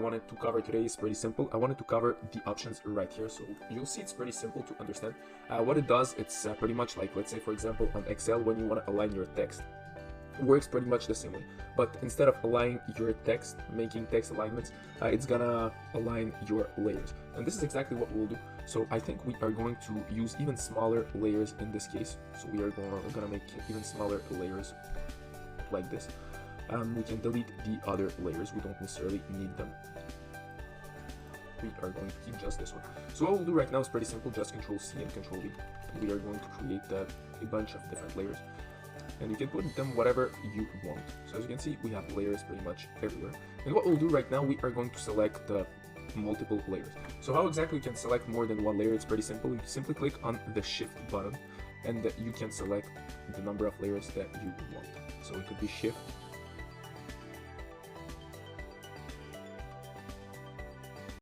wanted to cover today is pretty simple. I wanted to cover the options right here. So you'll see it's pretty simple to understand. What it does, it's pretty much like, let's say for example on Excel, when you want to align your text, it works pretty much the same way. But instead of aligning your text, making text alignments, it's gonna align your layers. And this is exactly what we'll do. So I think we are going to use even smaller layers in this case. So we're gonna make even smaller layers like this. We can delete the other layers, we don't necessarily need them. We are going to keep just this one. So what we'll do right now is pretty simple, just Control C and Control V. We are going to create a bunch of different layers, and you can put them whatever you want. So as you can see, we have layers pretty much everywhere. And what we'll do right now, we are going to select multiple layers. So how exactly you can select more than one layer? It's pretty simple. You simply click on the Shift button, and you can select the number of layers that you want. So it could be Shift